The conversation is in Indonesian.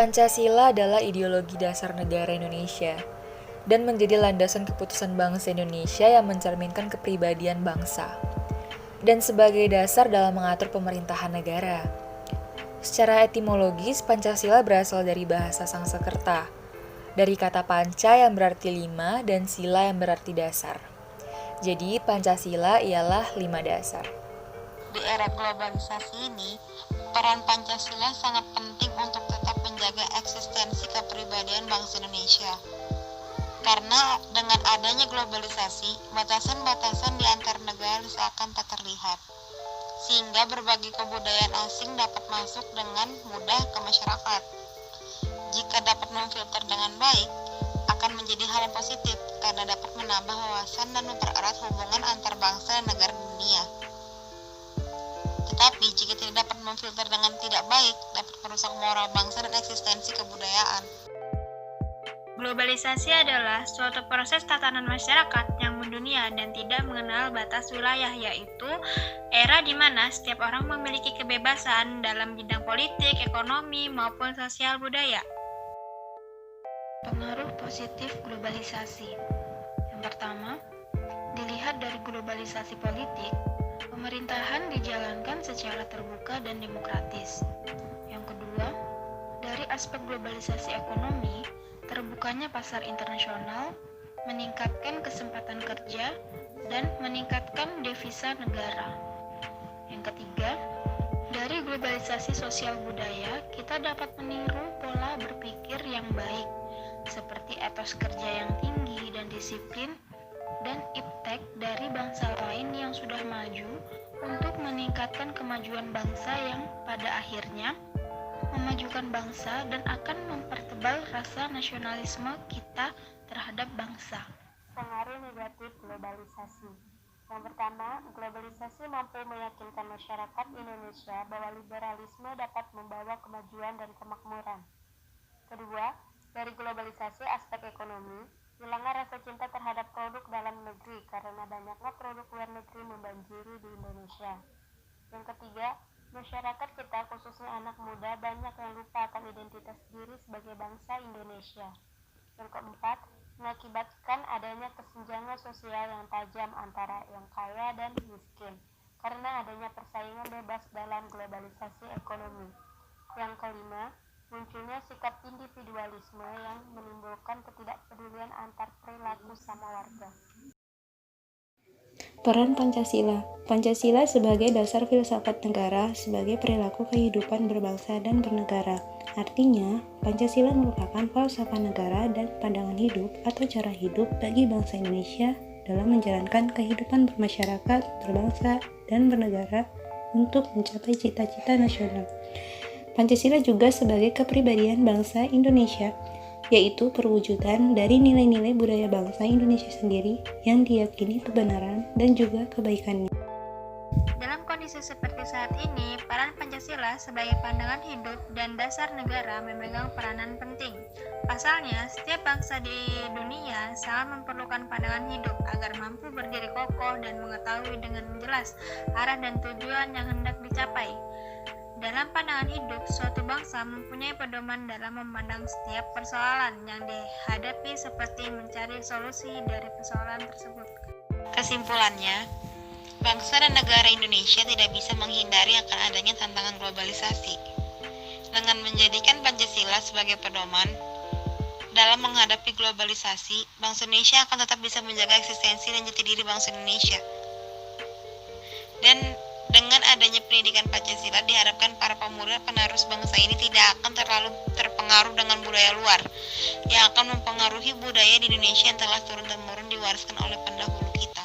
Pancasila adalah ideologi dasar negara Indonesia dan menjadi landasan keputusan bangsa Indonesia yang mencerminkan kepribadian bangsa dan sebagai dasar dalam mengatur pemerintahan negara. Secara etimologis, Pancasila berasal dari bahasa Sanskerta, dari kata panca yang berarti lima dan sila yang berarti dasar. Jadi, Pancasila ialah 5 dasar. Di era globalisasi ini, peran Pancasila sangat penting untuk tetap menjaga eksistensi kepribadian bangsa Indonesia. Karena dengan adanya globalisasi, batasan-batasan di antar negara seakan tak terlihat, sehingga berbagai kebudayaan asing dapat masuk dengan mudah ke masyarakat. Jika dapat memfilter dengan baik, akan menjadi hal yang positif karena dapat menambah wawasan dan mempererat hubungan antar bangsa dan negara dunia. Tetapi jika tidak dapat memfilter dengan tidak baik, dapat merusak moral bangsa dan eksistensi kebudayaan. Globalisasi adalah suatu proses tatanan masyarakat yang mendunia dan tidak mengenal batas wilayah, yaitu era di mana setiap orang memiliki kebebasan dalam bidang politik, ekonomi, maupun sosial budaya. Pengaruh positif globalisasi. Yang pertama, dilihat dari globalisasi politik, pemerintahan dijalankan secara terbuka dan demokratis. Yang kedua, dari aspek globalisasi ekonomi, terbukanya pasar internasional, meningkatkan kesempatan kerja, dan meningkatkan devisa negara. Yang ketiga, dari globalisasi sosial budaya, kita dapat meniru pola berpikir yang baik, seperti etos kerja yang tinggi dan disiplin, dan iptek dari bangsa lain yang sudah maju untuk meningkatkan kemajuan bangsa yang pada akhirnya memajukan bangsa dan akan mempertebal rasa nasionalisme kita terhadap bangsa. Pengaruh negatif globalisasi. Yang pertama, globalisasi mampu meyakinkan masyarakat Indonesia bahwa liberalisme dapat membawa kemajuan dan kemakmuran. Kedua, dari globalisasi aspek ekonomi, hilangnya rasa cinta terhadap produk dalam negeri karena banyaknya produk luar negeri membanjiri di Indonesia. Yang ketiga, masyarakat kita khususnya anak muda banyak yang lupa akan identitas diri sebagai bangsa Indonesia. Yang keempat, mengakibatkan adanya kesenjangan sosial yang tajam antara yang kaya dan miskin karena adanya persaingan bebas dalam globalisasi ekonomi. Yang kelima, munculnya sikap individualisme yang menimbulkan ketidakpedulian antar perilaku sama warga. Peran Pancasila. Pancasila sebagai dasar filsafat negara, sebagai perilaku kehidupan berbangsa dan bernegara. Artinya, Pancasila merupakan falsafah negara dan pandangan hidup atau cara hidup bagi bangsa Indonesia dalam menjalankan kehidupan bermasyarakat, berbangsa, dan bernegara untuk mencapai cita-cita nasional. Pancasila juga sebagai kepribadian bangsa Indonesia, yaitu perwujudan dari nilai-nilai budaya bangsa Indonesia sendiri yang diyakini kebenaran dan juga kebaikannya. Dalam kondisi seperti saat ini, peran Pancasila sebagai pandangan hidup dan dasar negara memegang peranan penting. Pasalnya, setiap bangsa di dunia sangat memerlukan pandangan hidup agar mampu berdiri kokoh dan mengetahui dengan jelas arah dan tujuan yang hendak dicapai. Dalam pandangan hidup, suatu bangsa mempunyai pedoman dalam memandang setiap persoalan yang dihadapi seperti mencari solusi dari persoalan tersebut. Kesimpulannya, bangsa dan negara Indonesia tidak bisa menghindari akan adanya tantangan globalisasi. Dengan menjadikan Pancasila sebagai pedoman dalam menghadapi globalisasi, bangsa Indonesia akan tetap bisa menjaga eksistensi dan jati diri bangsa Indonesia. Dan dengan adanya pendidikan Pancasila, diharapkan para pemuda penerus bangsa ini tidak akan terlalu terpengaruh dengan budaya luar yang akan mempengaruhi budaya di Indonesia yang telah turun-temurun diwariskan oleh pendahulu kita.